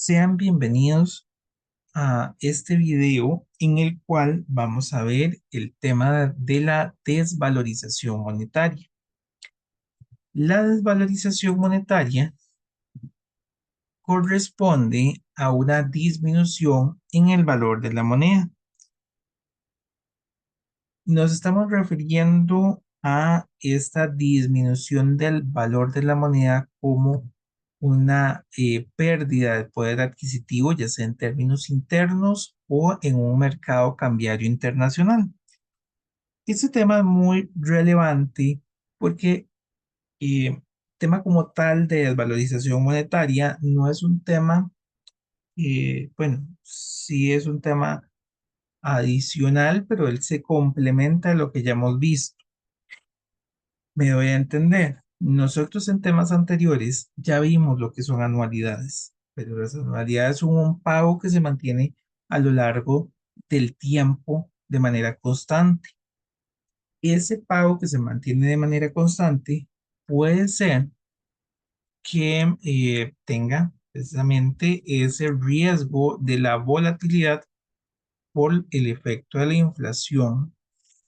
Sean bienvenidos a este video en el cual vamos a ver el tema de la desvalorización monetaria. La desvalorización monetaria corresponde a una disminución en el valor de la moneda. Nos estamos refiriendo a esta disminución del valor de la moneda como una pérdida de poder adquisitivo, ya sea en términos internos o en un mercado cambiario internacional. Este tema es muy relevante porque tema como tal de desvalorización monetaria no es un tema, bueno, sí es un tema adicional, pero él se complementa a lo que ya hemos visto. Me doy a entender. Nosotros en temas anteriores ya vimos lo que son anualidades, pero las anualidades son un pago que se mantiene a lo largo del tiempo de manera constante. Ese pago que se mantiene de manera constante puede ser que tenga precisamente ese riesgo de la volatilidad por el efecto de la inflación.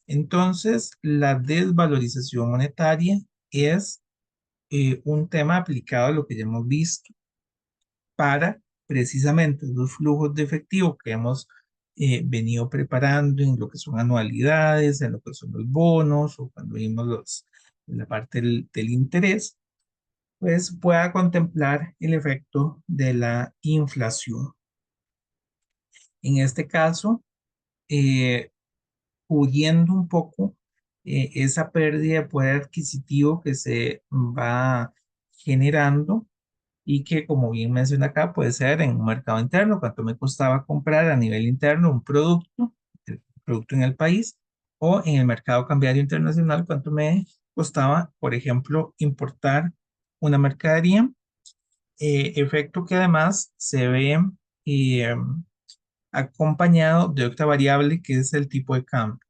Entonces, la desvalorización monetaria es un tema aplicado a lo que ya hemos visto para precisamente los flujos de efectivo que hemos venido preparando en lo que son anualidades, en lo que son los bonos o cuando vimos la parte del interés, pues pueda contemplar el efecto de la inflación. En este caso, eh, pudiendo un poco esa pérdida de poder adquisitivo que se va generando y que, como bien menciona acá, puede ser en un mercado interno, cuánto me costaba comprar a nivel interno un producto, el producto en el país, o en el mercado cambiario internacional, cuánto me costaba, por ejemplo, importar una mercadería, efecto que además se ve eh, acompañado de otra variable que es el tipo de cambio,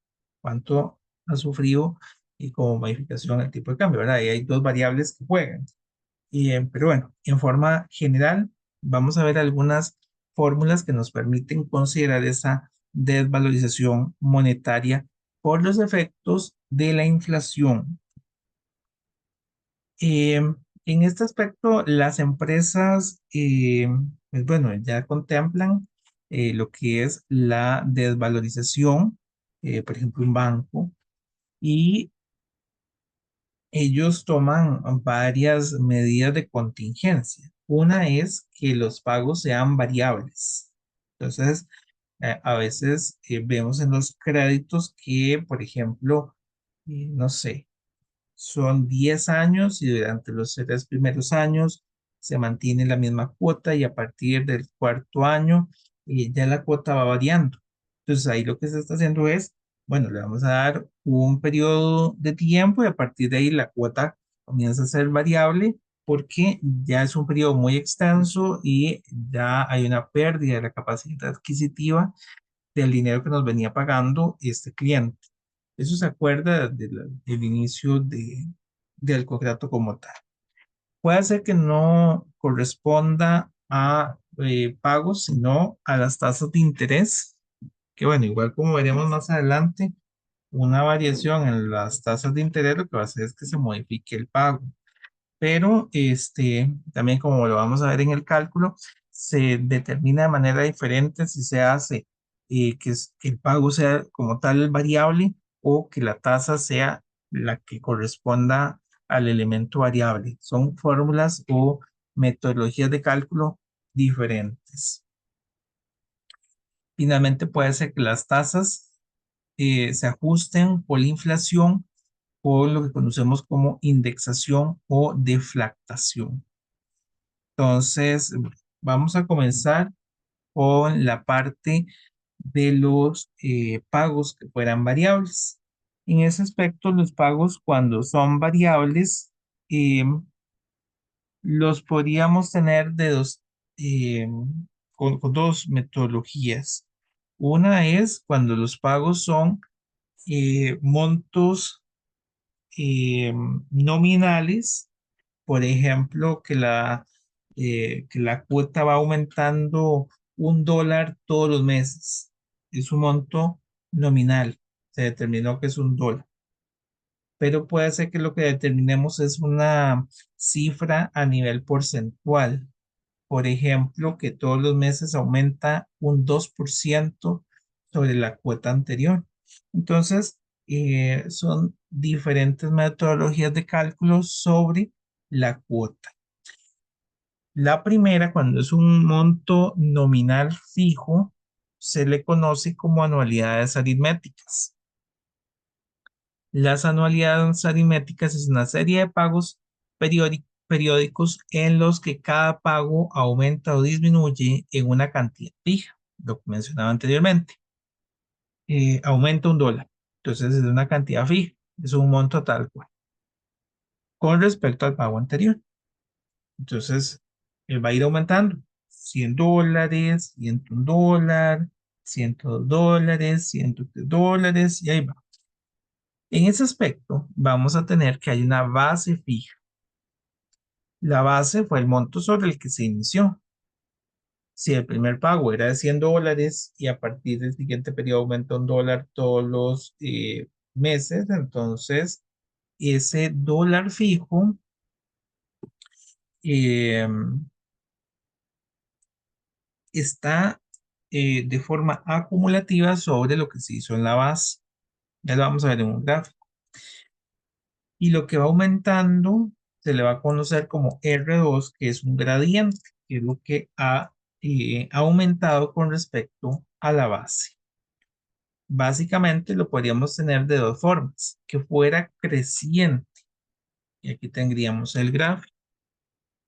cuánto ha sufrido y como modificación el tipo de cambio, ¿verdad? Y hay dos variables que juegan. Pero bueno, en forma general, vamos a ver algunas fórmulas que nos permiten considerar esa desvalorización monetaria por los efectos de la inflación. Eh, en este aspecto, las empresas, pues bueno, ya contemplan lo que es la desvalorización, por ejemplo, un banco, y ellos toman varias medidas de contingencia. Una es que los pagos sean variables. Entonces, a veces vemos en los créditos que, por ejemplo, no sé, son 10 años y durante los 3 primeros años se mantiene la misma cuota y a partir del cuarto año ya la cuota va variando. Entonces ahí lo que se está haciendo es, bueno, le vamos a dar un periodo de tiempo y a partir de ahí la cuota comienza a ser variable porque ya es un periodo muy extenso y ya hay una pérdida de la capacidad adquisitiva del dinero que nos venía pagando este cliente. Eso se acuerda del inicio del contrato como tal. Puede ser que no corresponda a pagos, sino a las tasas de interés, que bueno, igual como veremos más adelante, una variación en las tasas de interés lo que va a hacer es que se modifique el pago, pero también como lo vamos a ver en el cálculo, se determina de manera diferente si se hace que el pago sea como tal variable o que la tasa sea la que corresponda al elemento variable. Son fórmulas o metodologías de cálculo diferentes. Finalmente puede ser que las tasas se ajusten por la inflación o lo que conocemos como indexación o deflactación. Entonces, vamos a comenzar con la parte de los pagos que fueran variables. En ese aspecto, los pagos cuando son variables, eh, los podríamos tener eh, con dos metodologías. Una es cuando los pagos son montos eh, nominales, por ejemplo, que que la cuota va aumentando $1 todos los meses. Es un monto nominal. Se determinó que es $1. Pero puede ser que lo que determinemos es una cifra a nivel porcentual. Por ejemplo, que todos los meses aumenta un 2% sobre la cuota anterior. Entonces, son diferentes metodologías de cálculo sobre la cuota. La primera, cuando es un monto nominal fijo, se le conoce como anualidades aritméticas. Las anualidades aritméticas es una serie de pagos periódicos en los que cada pago aumenta o disminuye en una cantidad fija, lo que mencionaba anteriormente. Aumenta $1. Entonces es una cantidad fija, es un monto tal cual, con respecto al pago anterior. Entonces, él va a ir aumentando. $100, $101, $102, $103 y ahí va. En ese aspecto, vamos a tener que hay una base fija. La base fue el monto sobre el que se inició. Si el primer pago era de $100 y a partir del siguiente periodo aumenta $1 todos los meses, entonces ese dólar fijo eh, está de forma acumulativa sobre lo que se hizo en la base. Ya lo vamos a ver en un gráfico. Y lo que va aumentando se le va a conocer como R2, que es un gradiente, que es lo que ha aumentado con respecto a la base. Básicamente lo podríamos tener de dos formas, que fuera creciente. Y aquí tendríamos el gráfico.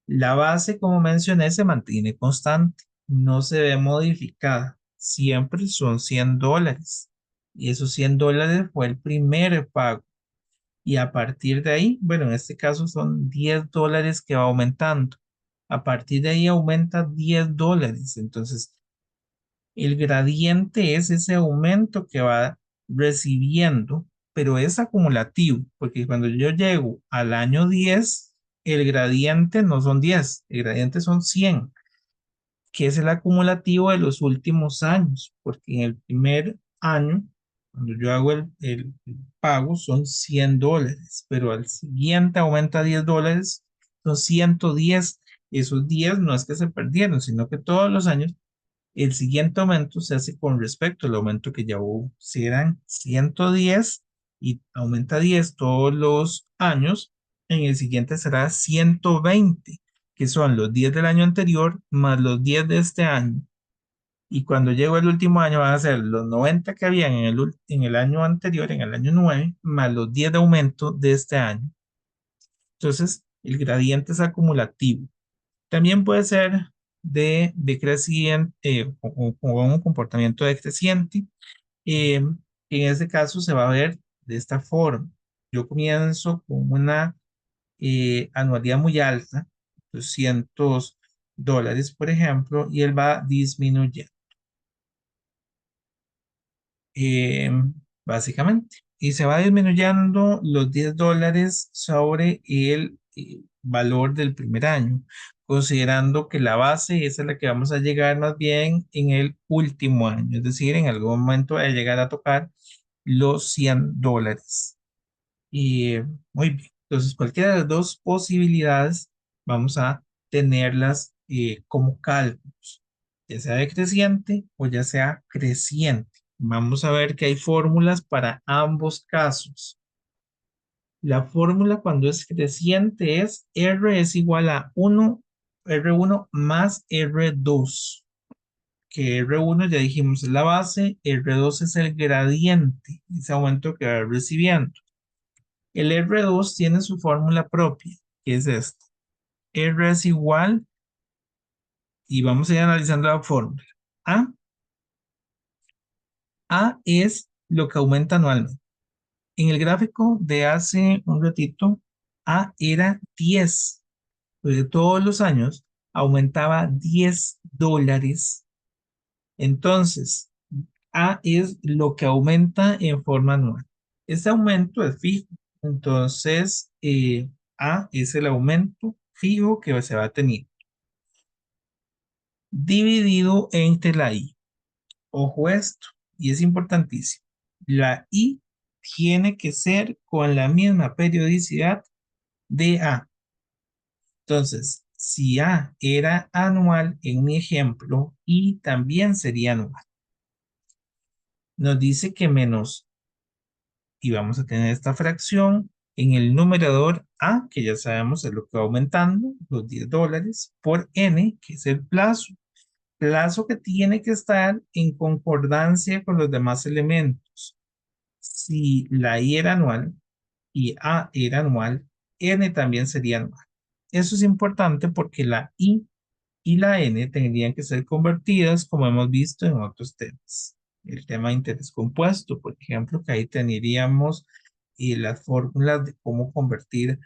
La base, como mencioné, se mantiene constante, no se ve modificada. Siempre son $100. Y esos $100 fue el primer pago. Y a partir de ahí, bueno, en este caso son $10 que va aumentando. A partir de ahí aumenta $10. Entonces, el gradiente es ese aumento que va recibiendo, pero es acumulativo, porque cuando yo llego al año 10, el gradiente no son 10, el gradiente son 100, que es el acumulativo de los últimos años, porque en el primer año, cuando yo hago el pago, son $100, pero al siguiente aumenta $10, son 110. Esos 10 no es que se perdieron, sino que todos los años el siguiente aumento se hace con respecto al aumento que ya hubo. Si eran 110 y aumenta 10 todos los años, en el siguiente será 120, que son los 10 del año anterior más los 10 de este año. Y cuando llego el último año van a ser los 90 que habían en el año anterior, en el año 9 más los 10 de aumento de este año. Entonces, el gradiente es acumulativo. También puede ser de creciente o un comportamiento decreciente. Eh, en este caso se va a ver de esta forma. Yo comienzo con una anualidad muy alta, $200, por ejemplo, y él va disminuyendo. eh, Básicamente. Y se va disminuyendo los $10 sobre el valor del primer año, considerando que la base esa es la que vamos a llegar más bien en el último año, es decir, en algún momento de llegar a tocar los $100. Y muy bien, entonces cualquiera de las dos posibilidades vamos a tenerlas como cálculos, ya sea decreciente o ya sea creciente. Vamos a ver que hay fórmulas para ambos casos. La fórmula cuando es creciente es R es igual a R1 más R2, que R1 ya dijimos es la base, R2 es el gradiente, ese aumento que va recibiendo. El R2 tiene su fórmula propia, que es esta. R es igual, y vamos a ir analizando la fórmula. A, A es lo que aumenta anualmente. En el gráfico de hace un ratito, A era 10. Pues de todos los años aumentaba $10. Entonces, A es lo que aumenta en forma anual. Este aumento es fijo. Entonces, A es el aumento fijo que se va a tener. dividido entre la I. Ojo esto, y es importantísimo. La I tiene que ser con la misma periodicidad de A. Entonces, si A era anual en mi ejemplo, I también sería anual. Nos dice que menos, y vamos a tener esta fracción en el numerador A, que ya sabemos es lo que va aumentando, los $10, por N, que es el plazo que tiene que estar en concordancia con los demás elementos. Si la I era anual y A era anual, N también sería anual. Eso es importante porque la I y la N tendrían que ser convertidas como hemos visto en otros temas. El tema de interés compuesto, por ejemplo, que ahí tendríamos las fórmulas de cómo convertir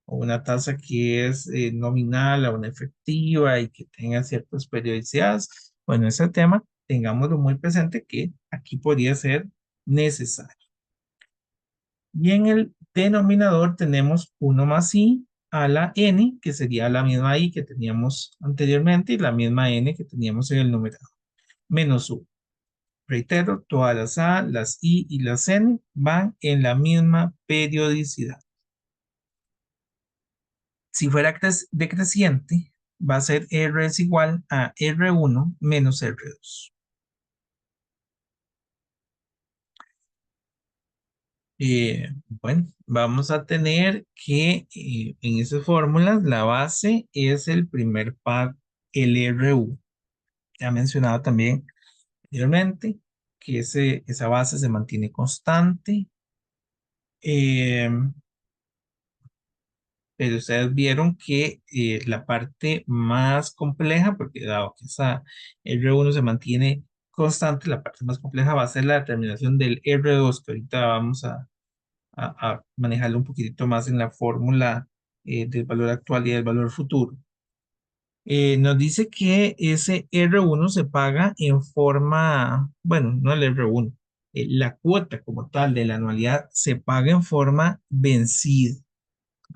una tasa que es nominal a una efectiva y que tenga ciertas periodicidades. Bueno, ese tema tengámoslo muy presente que aquí podría ser necesario. Y en el denominador tenemos 1 más i a la n, que sería la misma i que teníamos anteriormente y la misma n que teníamos en el numerador, menos 1. Reitero, todas las a, las i y las n van en la misma periodicidad. Si fuera decreciente, va a ser r es igual a r1 menos r2. Bueno, vamos a tener que en esas fórmulas la base es el primer pago, el RU. Ya mencionado también anteriormente que esa base se mantiene constante. eh, pero ustedes vieron que la parte más compleja, porque dado que esa R1 se mantiene constante, la parte más compleja va a ser la determinación del R2, que ahorita vamos a manejarlo un poquitito más en la fórmula del valor actual y del valor futuro. Nos dice que ese R1 se paga en forma, bueno, no el R1, la cuota como tal de la anualidad se paga en forma vencida.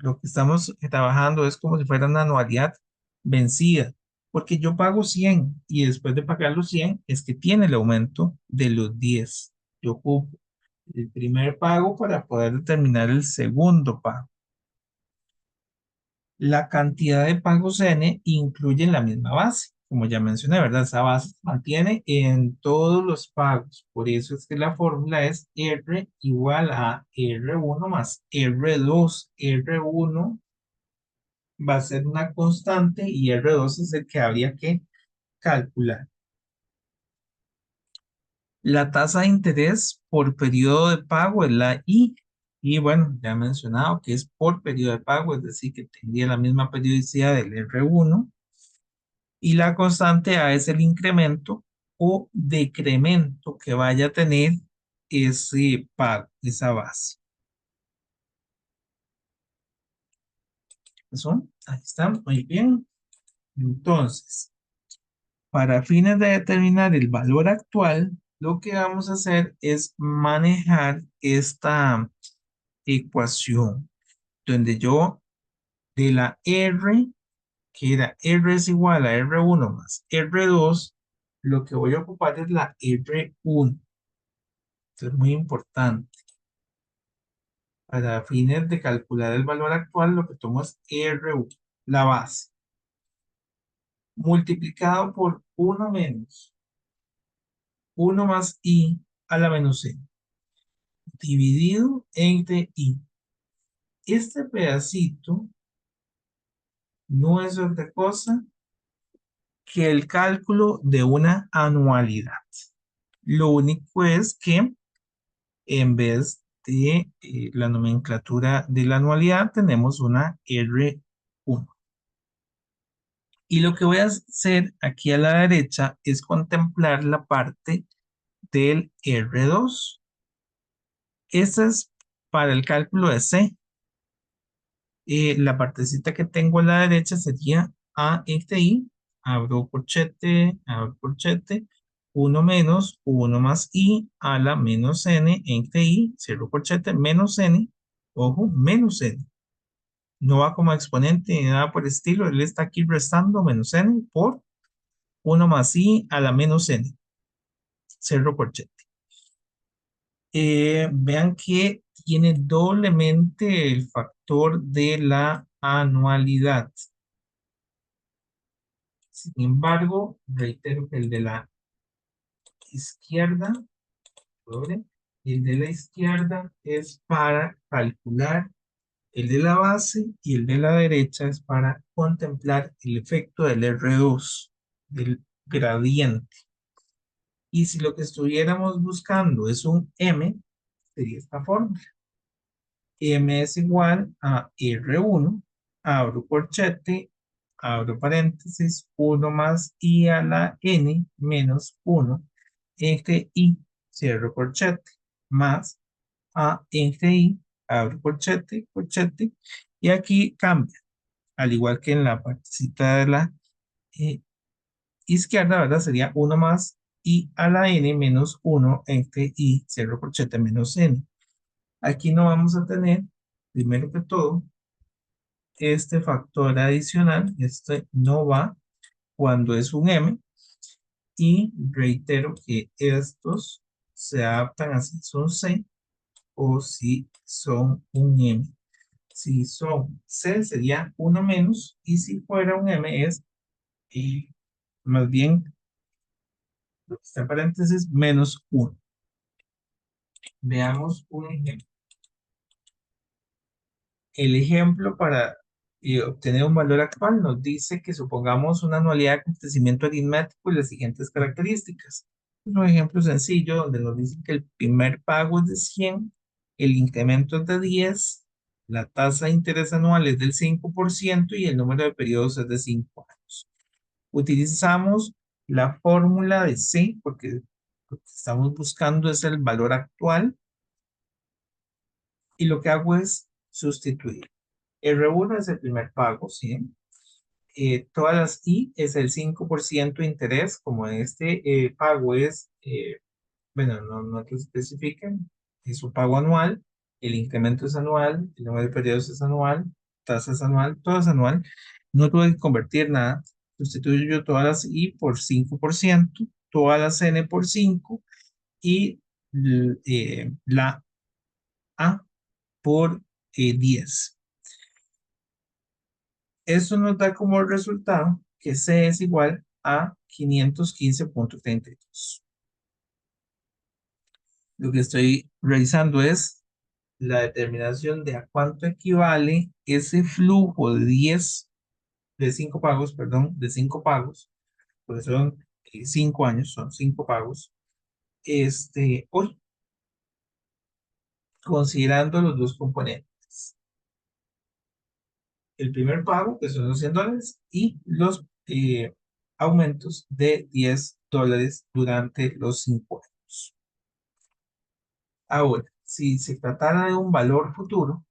Lo que estamos trabajando es como si fuera una anualidad vencida, porque yo pago 100 y después de pagar los 100 es que tiene el aumento de los 10. Yo ocupo el primer pago para poder determinar el segundo pago. La cantidad de pagos N incluye la misma base, como ya mencioné, ¿verdad? Esa base se mantiene en todos los pagos. Por eso es que la fórmula es R igual a R1 más R2. R1 va a ser una constante y R2 es el que habría que calcular. La tasa de interés por periodo de pago es la I. Y bueno, ya he mencionado que es por periodo de pago, es decir, que tendría la misma periodicidad del R1. Y la constante A es el incremento o decremento que vaya a tener ese pago, esa base. ¿Eso? Ahí está, muy bien. Entonces, para fines de determinar el valor actual, lo que vamos a hacer es manejar esta ecuación, donde yo de la R, que era R es igual a R1 más R2, lo que voy a ocupar es la R1. Esto es muy importante. Para fines de calcular el valor actual, lo que tomo es R1, la base, multiplicado por 1 menos 1 más I a la menos C, dividido entre I. Este pedacito no es otra cosa que el cálculo de una anualidad. Lo único es que en vez de la nomenclatura de la anualidad tenemos una R1. Y lo que voy a hacer aquí a la derecha es contemplar la parte del R2. Esta es para el cálculo de C. La partecita que tengo a la derecha sería A entre I, abro corchete, 1 menos 1 más I a la menos N entre I, cierro corchete, menos N, ojo, menos N. No va como exponente ni nada por el estilo, él está aquí restando menos N por 1 más i a la menos n, Cerro Corchete. Vean que tiene doblemente el factor de la anualidad. Sin embargo, reitero que el de la izquierda, doble, el de la izquierda es para calcular el de la base y el de la derecha es para contemplar el efecto del R2, del gradiente. Y si lo que estuviéramos buscando es un M, sería esta fórmula. M es igual a R1, abro corchete, abro paréntesis, 1 más I a la N menos 1 entre I, cierro corchete, más A entre I, abro corchete, corchete, y aquí cambia, al igual que en la partecita de la eh, izquierda, ¿verdad? Sería 1 más I a la N menos 1 entre I, cierro corchete, menos N. Aquí no vamos a tener, primero que todo, este factor adicional, este no va cuando es un M, y reitero que estos se adaptan a si son C o si son un M. Si son C sería uno menos y si fuera un M es más bien, lo que está en paréntesis, menos 1. Veamos un ejemplo. El ejemplo para obtener un valor actual nos dice que supongamos una anualidad con crecimiento aritmético y las siguientes características. Es un ejemplo sencillo donde nos dice que el primer pago es de 100, el incremento es de 10, la tasa de interés anual es del 5% y el número de periodos es de 5 años. Utilizamos la fórmula de C porque lo que estamos buscando es el valor actual y lo que hago es sustituir. R1 es el primer pago, ¿sí? Todas las I es el 5% de interés, como este pago es, bueno, no te especifiquen, es un pago anual, el incremento es anual, el número de periodos es anual, tasa es anual, todo es anual, no tuve que convertir nada, sustituyo yo todas las I por 5%, todas las N por 5 y la A por 10. Eso nos da como resultado que C es igual a 515.32. Lo que estoy realizando es la determinación de a cuánto equivale ese flujo de 10, de 5 pagos, perdón, de 5 pagos, porque son 5 años, son 5 pagos, hoy, considerando los dos componentes. El primer pago, que son los $100, y los aumentos de $10 durante los 5 años. Ahora, si se tratara de un valor futuro,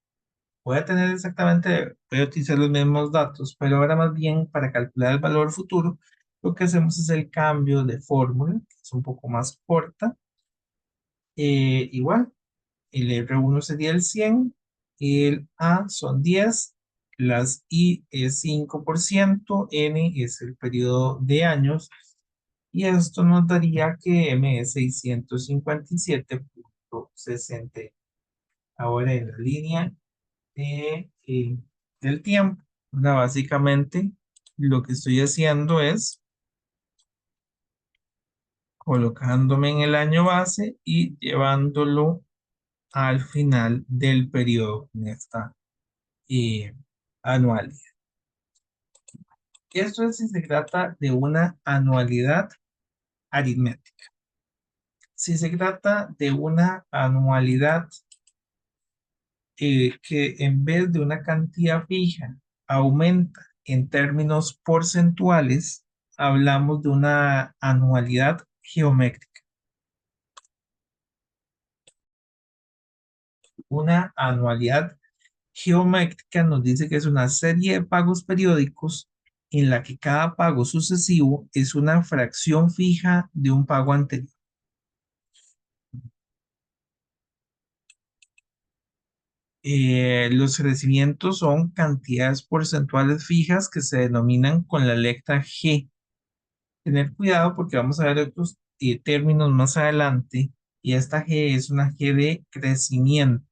voy a tener exactamente, voy a utilizar los mismos datos, pero ahora más bien para calcular el valor futuro, lo que hacemos es el cambio de fórmula, que es un poco más corta. Igual, el R1 sería el 100, el A son 10, las I es 5%, N es el periodo de años, y esto nos daría que M es 657.60. Ahora en la línea del tiempo, ¿verdad? Básicamente lo que estoy haciendo es colocándome en el año base y llevándolo al final del periodo en esta eh, anualidad. Esto es si se trata de una anualidad aritmética. Si se trata de una anualidad que en vez de una cantidad fija aumenta en términos porcentuales, hablamos de una anualidad geométrica. Una anualidad geométrica nos dice que es una serie de pagos periódicos en la que cada pago sucesivo es una fracción fija de un pago anterior. Los crecimientos son cantidades porcentuales fijas que se denominan con la letra G. Tener cuidado porque vamos a ver otros términos más adelante y esta G es una G de crecimiento.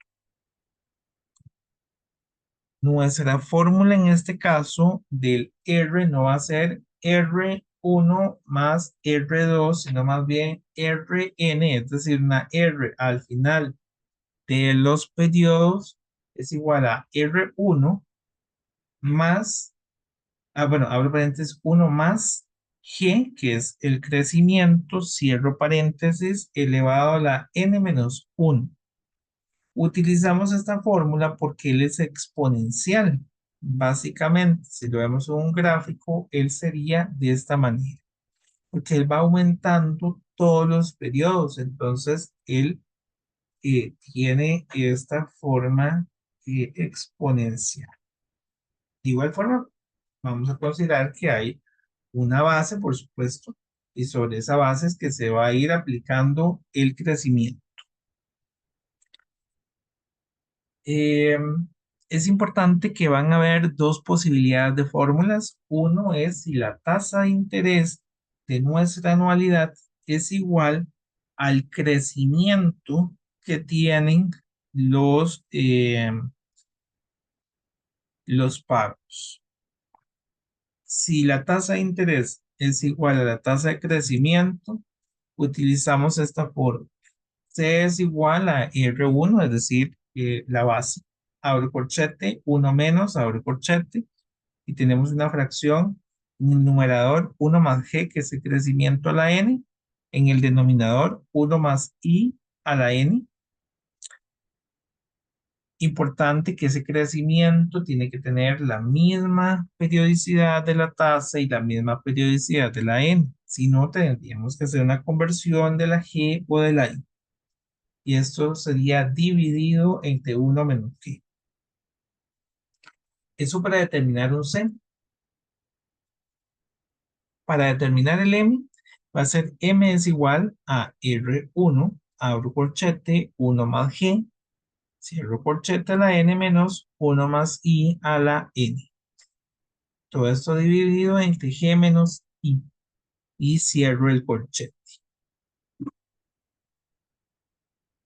Nuestra fórmula en este caso del R no va a ser R1 más R2, sino más bien Rn, es decir, una R al final de los periodos es igual a R1 más, bueno, abro paréntesis, 1 más G, que es el crecimiento, cierro paréntesis, elevado a la n menos 1. Utilizamos esta fórmula porque él es exponencial. Básicamente, si lo vemos en un gráfico, él sería de esta manera, porque él va aumentando todos los periodos. Entonces, él tiene esta forma exponencial. De igual forma, vamos a considerar que hay una base, por supuesto, y sobre esa base es que se va a ir aplicando el crecimiento. Eh, es importante que van a haber dos posibilidades de fórmulas. Uno es si la tasa de interés de nuestra anualidad es igual al crecimiento que tienen los pagos. Si la tasa de interés es igual a la tasa de crecimiento, utilizamos esta fórmula. C es igual a R1, es decir, la base. Abro corchete, 1 menos, abro corchete, y tenemos una fracción en el numerador 1 más G, que es el crecimiento a la N, en el denominador 1 más I a la N. Importante que ese crecimiento tiene que tener la misma periodicidad de la tasa y la misma periodicidad de la N. Si no, tendríamos que hacer una conversión de la G o de la I. Y esto sería dividido entre 1 menos G. Eso para determinar un C. Para determinar el M, va a ser M es igual a R1, abro corchete, 1 más G, cierro corchete a la N menos 1 más I a la N. Todo esto dividido entre G menos I y cierro el corchete.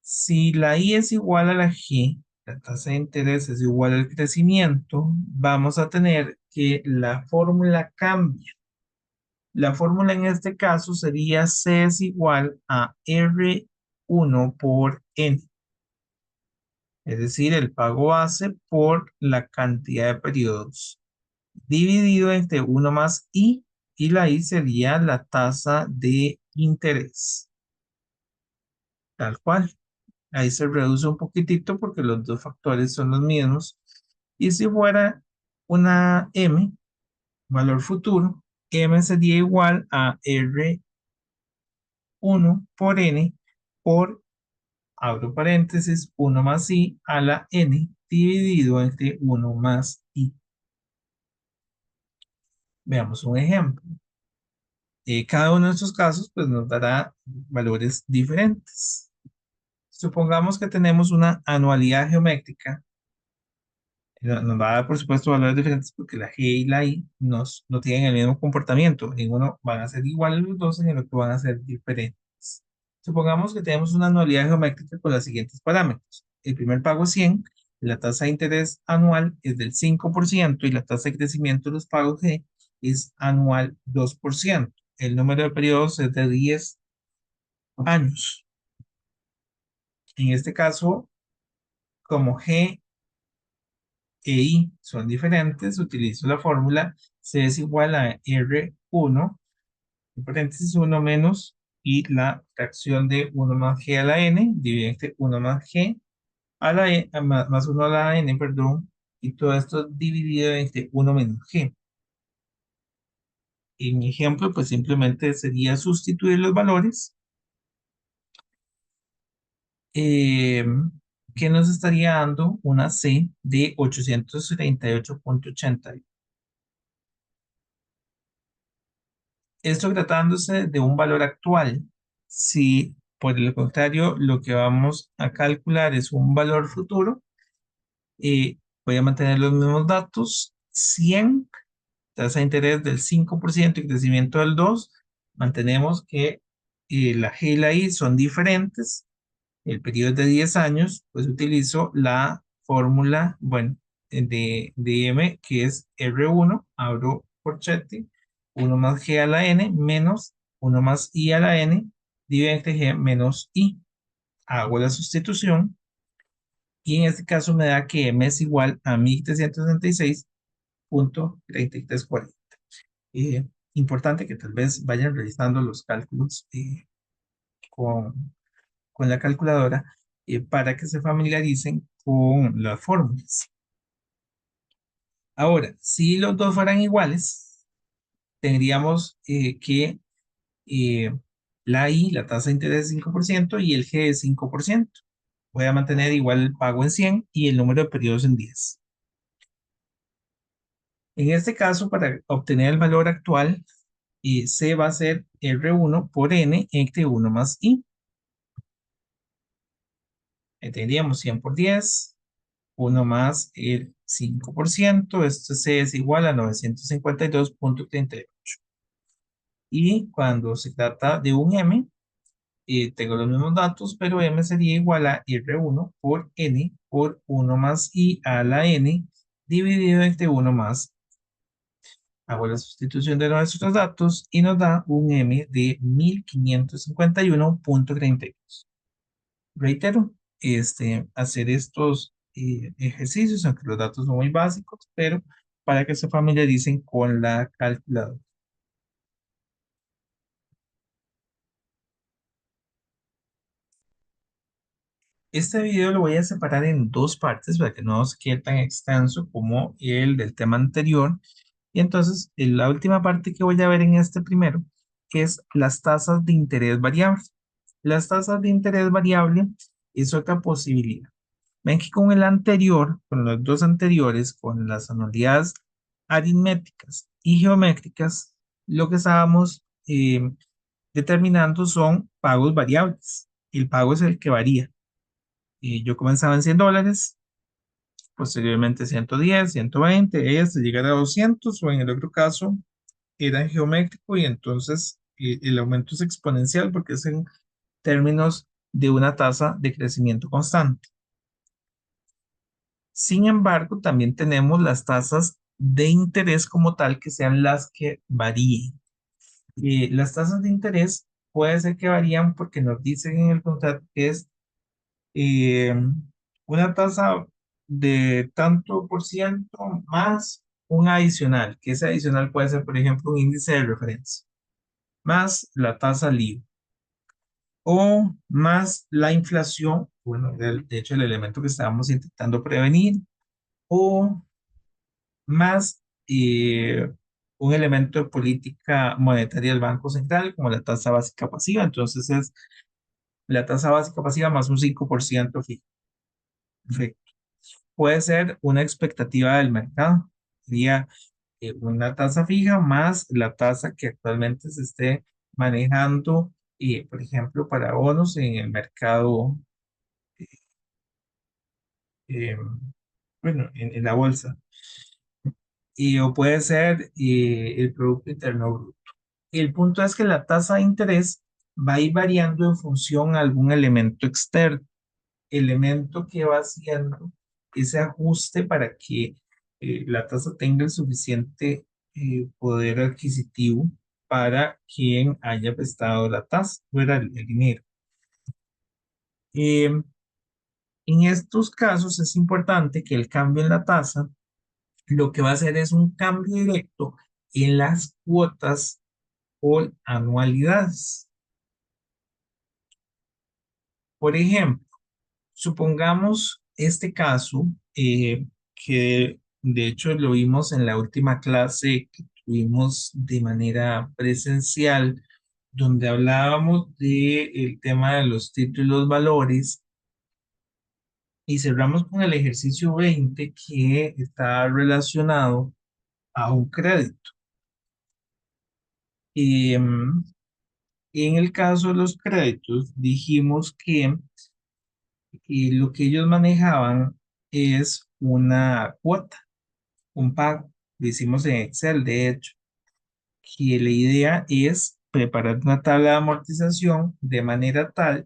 Si la I es igual a la G, la tasa de interés es igual al crecimiento, vamos a tener que la fórmula cambia. La fórmula en este caso sería C es igual a R1 por N, es decir, el pago base por la cantidad de periodos, dividido entre 1 más I, y la I sería la tasa de interés, tal cual. Ahí se reduce un poquitito porque los dos factores son los mismos. Y si fuera una M, valor futuro, M sería igual a R1 por N por, abro paréntesis, 1 más I a la N dividido entre 1 más I. Veamos un ejemplo. Cada uno de estos casos pues, nos dará valores diferentes. Supongamos que tenemos una anualidad geométrica. Nos va a dar, por supuesto, valores diferentes porque la G y la I no tienen el mismo comportamiento. En uno van a ser iguales los dos, en el otro van a ser diferentes. Supongamos que tenemos una anualidad geométrica con los siguientes parámetros. El primer pago es 100, la tasa de interés anual es del 5% y la tasa de crecimiento de los pagos G es anual 2%. El número de periodos es de 10 años. En este caso, como G e I son diferentes, utilizo la fórmula C es igual a R1, en paréntesis 1 menos, y la fracción de 1 más G a la N, dividido entre 1 más G a la N, más 1 a la N, perdón, y todo esto dividido entre 1 menos G. En mi ejemplo, pues simplemente sería sustituir los valores, eh, que nos estaría dando una C de 838,80. Esto tratándose de un valor actual. Si por el contrario lo que vamos a calcular es un valor futuro, voy a mantener los mismos datos. 100, tasa de interés del 5% y crecimiento del 2%, mantenemos que la G y la I son diferentes, el periodo es de 10 años, pues utilizo la fórmula, bueno, de M, que es R1, abro corchete, 1 más G a la N, menos 1 más I a la N, dividido entre G menos I. Hago la sustitución y en este caso me da que M es igual a 1366,3340. Eh, Importante que tal vez vayan realizando los cálculos con, con la calculadora para que se familiaricen con las fórmulas. Ahora, si los dos fueran iguales, tendríamos que eh, la I, la tasa de interés es 5% y el G es 5%. Voy a mantener igual el pago en 100 y el número de periodos en 10. En este caso, para obtener el valor actual, C va a ser R1 por N entre 1 más I. Tendríamos 100 por 10, 1 más el 5%, esto C es igual a 952,38. Y cuando se trata de un M, tengo los mismos datos, pero M sería igual a R1 por N por 1 más I a la N dividido entre 1 más. Hago la sustitución de nuestros datos y nos da un M de 1551,32. Reitero, hacer estos ejercicios, aunque los datos son muy básicos, pero para que se familiaricen con la calculadora. Este video lo voy a separar en dos partes para que no os quede tan extenso como el del tema anterior. Y entonces, en la última parte que voy a ver en este primero, que es las tasas de interés variable. Las tasas de interés variable es otra posibilidad. Ven que con el anterior, con los dos anteriores, con las anualidades aritméticas y geométricas, lo que estábamos determinando son pagos variables. El pago es el que varía. Yo comenzaba en $100, posteriormente 110, 120, hasta llegar a 200, o en el otro caso era geométrico y entonces el aumento es exponencial porque es en términos de una tasa de crecimiento constante. Sin embargo, también tenemos las tasas de interés como tal que sean las que varíen. Las tasas de interés puede ser que varían porque nos dicen en el contrato que es eh, una tasa de tanto por ciento más un adicional, que ese adicional puede ser, por ejemplo, un índice de referencia, más la tasa LIBOR o más la inflación, bueno, de hecho el elemento que estábamos intentando prevenir, o más un elemento de política monetaria del Banco Central, como la tasa básica pasiva. Entonces es la tasa básica pasiva más un 5% fijo. Perfecto. Puede ser una expectativa del mercado. Sería una tasa fija más la tasa que actualmente se esté manejando, por ejemplo, para bonos en el mercado, eh, bueno, en la bolsa. O puede ser el Producto Interno Bruto. El punto es que la tasa de interés va a ir variando en función a algún elemento externo, elemento que va haciendo ese ajuste para que la tasa tenga el suficiente poder adquisitivo para quien haya prestado la tasa, fuera el dinero. Eh, en estos casos es importante que el cambio en la tasa lo que va a hacer es un cambio directo en las cuotas o anualidades. Por ejemplo, supongamos este caso, que de hecho lo vimos en la última clase que tuvimos de manera presencial, donde hablábamos del tema de los títulos valores y cerramos con el ejercicio 20 que está relacionado a un crédito. En el caso de los créditos, dijimos que lo que ellos manejaban es una cuota, un pago. Lo hicimos en Excel, de hecho, que la idea es preparar una tabla de amortización de manera tal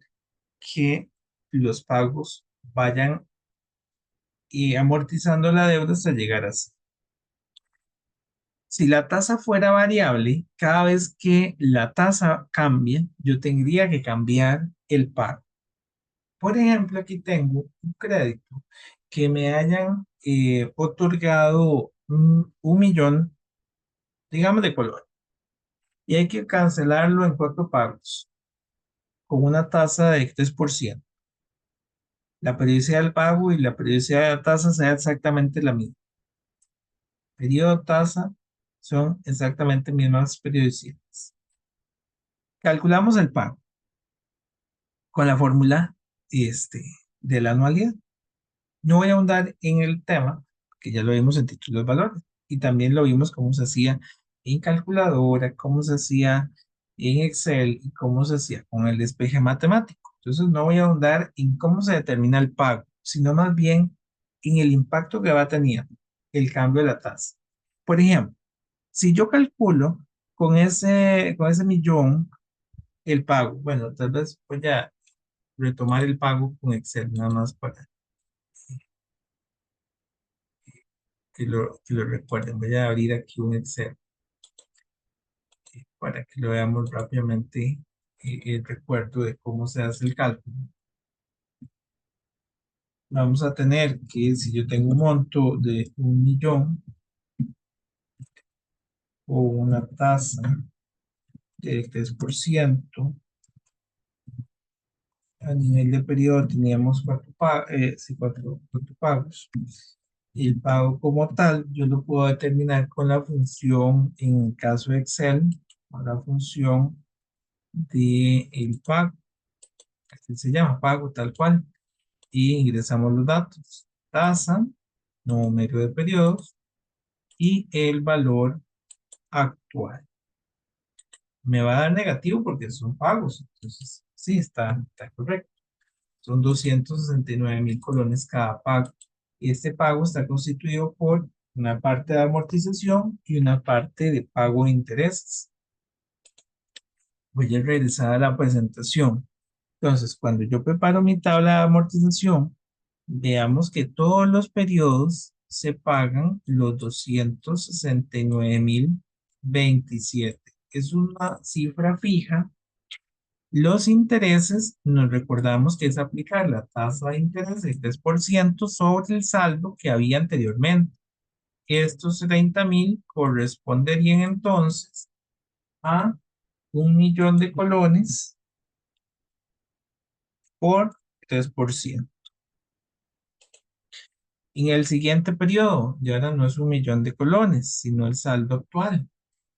que los pagos vayan amortizando la deuda hasta llegar a cero. Si la tasa fuera variable, cada vez que la tasa cambie, yo tendría que cambiar el pago. Por ejemplo, aquí tengo un crédito que me hayan otorgado un millón, digamos, de colores, y hay que cancelarlo en 4 pagos con una tasa de 3%. La periodicidad del pago y la periodicidad de la tasa sea exactamente la misma. Periodo, tasa son exactamente mismas periodicidades. Calculamos el pago con la fórmula de la anualidad. No voy a ahondar en el tema, que ya lo vimos en títulos de valores, y también lo vimos cómo se hacía en calculadora, cómo se hacía en Excel y cómo se hacía con el despeje matemático. Entonces no voy a ahondar en cómo se determina el pago, sino más bien en el impacto que va a tener el cambio de la tasa. Por ejemplo, si yo calculo con ese millón el pago, bueno, tal vez voy a retomar el pago con Excel, nada más para que lo recuerden. Voy a abrir aquí un Excel para que lo veamos rápidamente, el recuerdo de cómo se hace el cálculo. Vamos a tener que si yo tengo un monto de 1 millón o una tasa de 3%, a nivel de periodo teníamos sí, cuatro pagos. El pago como tal, yo lo puedo determinar con la función, en el caso de Excel, con la función de el pago, así se llama, pago tal cual, y ingresamos los datos, tasa, número de periodos y el valor actual. Me va a dar negativo porque son pagos, entonces sí, está correcto. Son 269.000 colones cada pago. Y este pago está constituido por una parte de amortización y una parte de pago de intereses. Voy a regresar a la presentación. Entonces, cuando yo preparo mi tabla de amortización, veamos que todos los periodos se pagan los 269.027. Es una cifra fija. Los intereses, nos recordamos que es aplicar la tasa de interés del 3% sobre el saldo que había anteriormente. Estos 30.000 corresponderían entonces a 1 millón de colones por 3%. En el siguiente periodo, ya ahora no es 1 millón de colones, sino el saldo actual.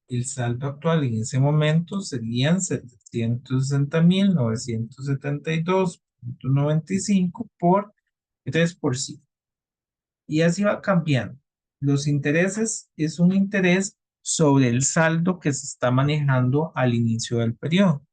El saldo actual en ese momento serían 760.972.95 por 3%. Y así va cambiando. Los intereses es un interés sobre el saldo que se está manejando al inicio del periodo.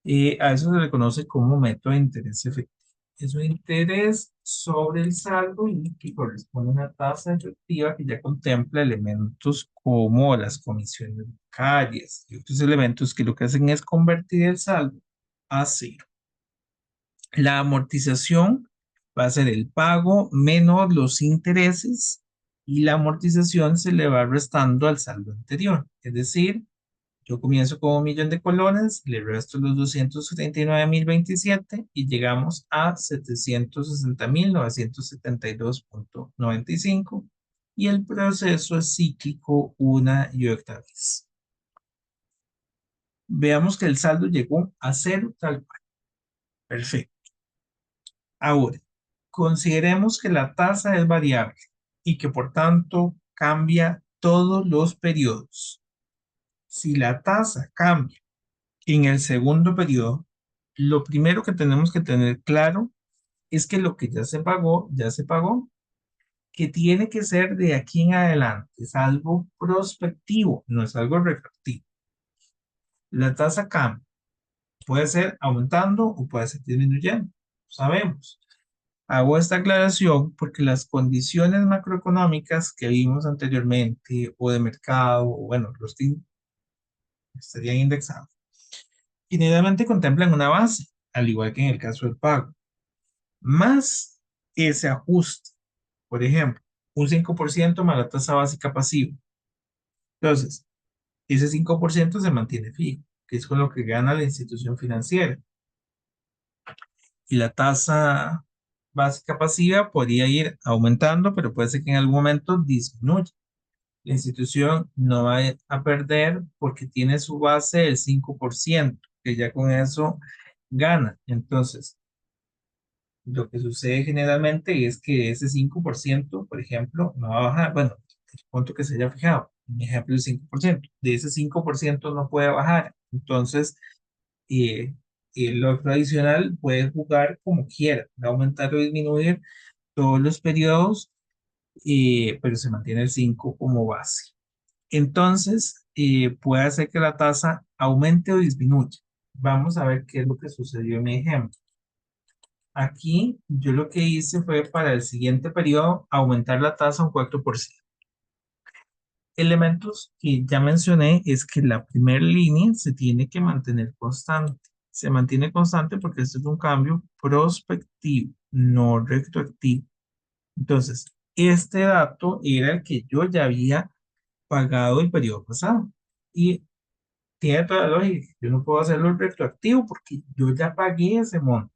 A eso se le conoce como método de interés efectivo. Es un interés sobre el saldo y que corresponde a una tasa efectiva que ya contempla elementos como las comisiones bancarias y otros elementos que lo que hacen es convertir el saldo a cero. La amortización va a ser el pago menos los intereses y la amortización se le va restando al saldo anterior. Es decir, yo comienzo con 1 millón de colones, le resto los 279.027 y llegamos a 760.972.95 y el proceso es cíclico una y otra vez. Veamos que el saldo llegó a cero tal cual. Perfecto. Ahora, consideremos que la tasa es variable y que por tanto cambia todos los periodos. Si la tasa cambia en el segundo periodo, lo primero que tenemos que tener claro es que lo que ya se pagó, que tiene que ser de aquí en adelante. Es algo prospectivo, no es algo retroactivo. La tasa cambia, puede ser aumentando o puede ser disminuyendo, sabemos. Hago esta aclaración porque las condiciones macroeconómicas que vimos anteriormente o de mercado, o bueno, estarían indexados. Generalmente contemplan una base, al igual que en el caso del pago, más ese ajuste, por ejemplo, un 5% más la tasa básica pasiva. Entonces, ese 5% se mantiene fijo, que es con lo que gana la institución financiera. Y la tasa básica pasiva podría ir aumentando, pero puede ser que en algún momento disminuya. La institución no va a perder porque tiene su base del 5%, que ya con eso gana. Entonces, lo que sucede generalmente es que ese 5%, por ejemplo, no va a bajar. Bueno, el punto que se haya fijado, un ejemplo, el 5%. De ese 5% no puede bajar. Entonces, eh, lo tradicional puede jugar como quiera, va a aumentar o disminuir todos los periodos, pero se mantiene el 5 como base. Entonces, puede hacer que la tasa aumente o disminuya. Vamos a ver qué es lo que sucedió en mi ejemplo. Aquí yo lo que hice fue para el siguiente periodo aumentar la tasa un 4%. Elementos que ya mencioné es que la primera línea se tiene que mantener constante. Se mantiene constante porque este es un cambio prospectivo, no retroactivo. Entonces, este dato era el que yo ya había pagado el periodo pasado. Y tiene toda la lógica. Yo no puedo hacerlo retroactivo porque yo ya pagué ese monto.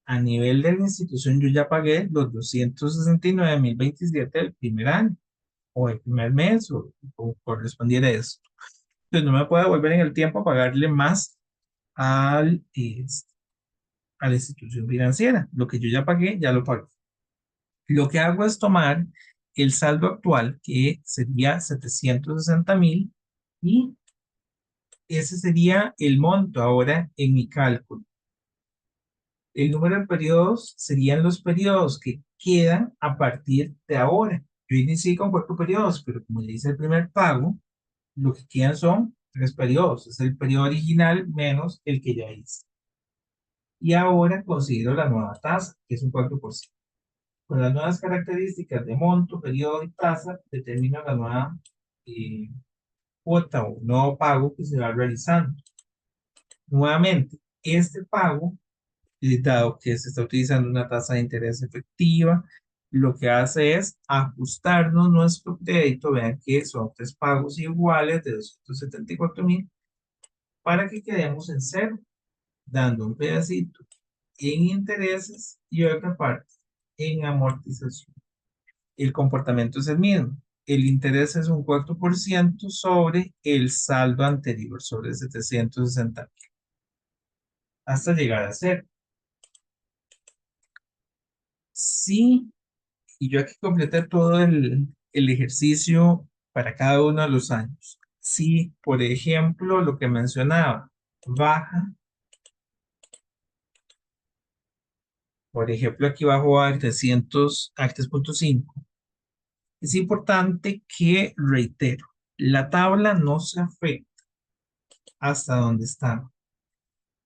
A nivel de la institución, yo ya pagué los 269.027 del primer año o el primer mes o correspondiera a eso. Entonces, no me puedo volver en el tiempo a pagarle más a la institución financiera. Lo que yo ya pagué, ya lo pagué. Lo que hago es tomar el saldo actual, que sería 760.000, y ese sería el monto ahora en mi cálculo. El número de periodos serían los periodos que quedan a partir de ahora. Yo inicié con 4 periodos, pero como ya hice el primer pago, lo que quedan son 3 periodos. Es el periodo original menos el que ya hice. Y ahora considero la nueva tasa, que es un 4%. Con las nuevas características de monto, periodo y tasa, determino la nueva eh, cuota o nuevo pago que se va realizando. Nuevamente, este pago, dado que se está utilizando una tasa de interés efectiva, lo que hace es ajustarnos nuestro crédito. Vean que son 3 pagos iguales de 274.000 para que quedemos en cero, dando un pedacito en intereses y otra parte en amortización. El comportamiento es el mismo. El interés es un 4% sobre el saldo anterior, sobre 760, hasta llegar a cero. Sí, y yo aquí completé todo el ejercicio para cada uno de los años. Si, por ejemplo, lo que mencionaba, baja, por ejemplo, aquí bajo a 300, a 3.5, es importante que, reitero, la tabla no se afecta hasta donde está.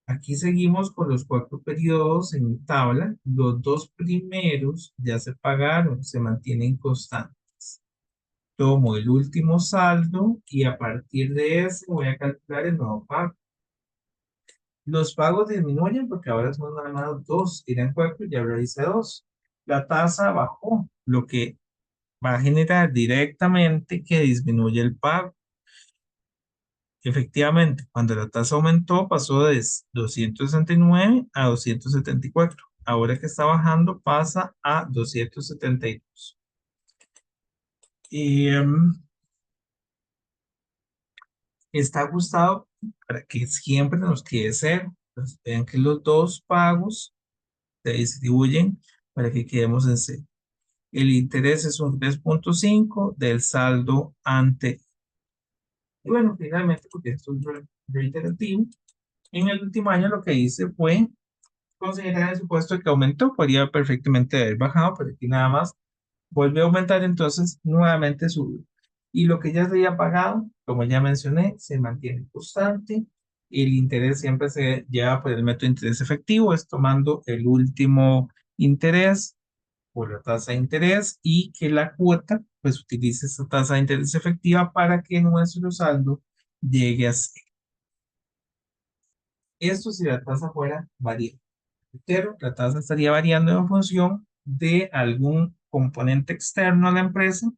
Aquí seguimos con los 4 periodos en mi tabla. Los 2 primeros ya se pagaron, se mantienen constantes. Tomo el último saldo y a partir de ese voy a calcular el nuevo pago. Los pagos disminuyen porque ahora son nada más 2, eran 4, ya realicé 2. La tasa bajó, lo que va a generar directamente que disminuye el pago. Efectivamente, cuando la tasa aumentó, pasó de 269 a 274. Ahora que está bajando, pasa a 272. Y está ajustado para que siempre nos quede cero. Entonces, vean que los dos pagos se distribuyen para que quedemos en cero. El interés es un 3.5 del saldo ante. Y bueno, finalmente, porque esto es reiterativo, en el último año lo que hice fue considerar el supuesto que aumentó, podría perfectamente haber bajado, pero aquí nada más vuelve a aumentar, entonces nuevamente sube. Y lo que ya se había pagado, como ya mencioné, se mantiene constante. El interés siempre se lleva por el método de interés efectivo, es tomando el último interés por la tasa de interés y que la cuota pues utilice esa tasa de interés efectiva para que nuestro saldo llegue a cero. Esto si la tasa fuera variable. Pero la tasa estaría variando en función de algún componente externo a la empresa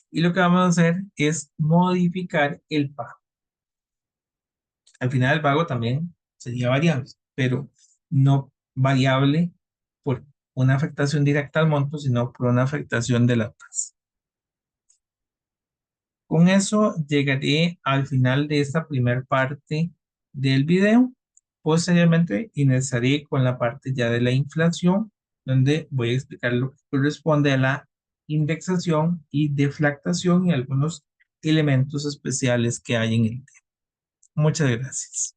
y lo que vamos a hacer es modificar el pago. Al final el pago también sería variable, pero no variable por una afectación directa al monto, sino por una afectación de la tasa. Con eso llegaré al final de esta primera parte del video. Posteriormente iniciaré con la parte ya de la inflación, donde voy a explicar lo que corresponde a la indexación y deflactación y algunos elementos especiales que hay en el tema. Muchas gracias.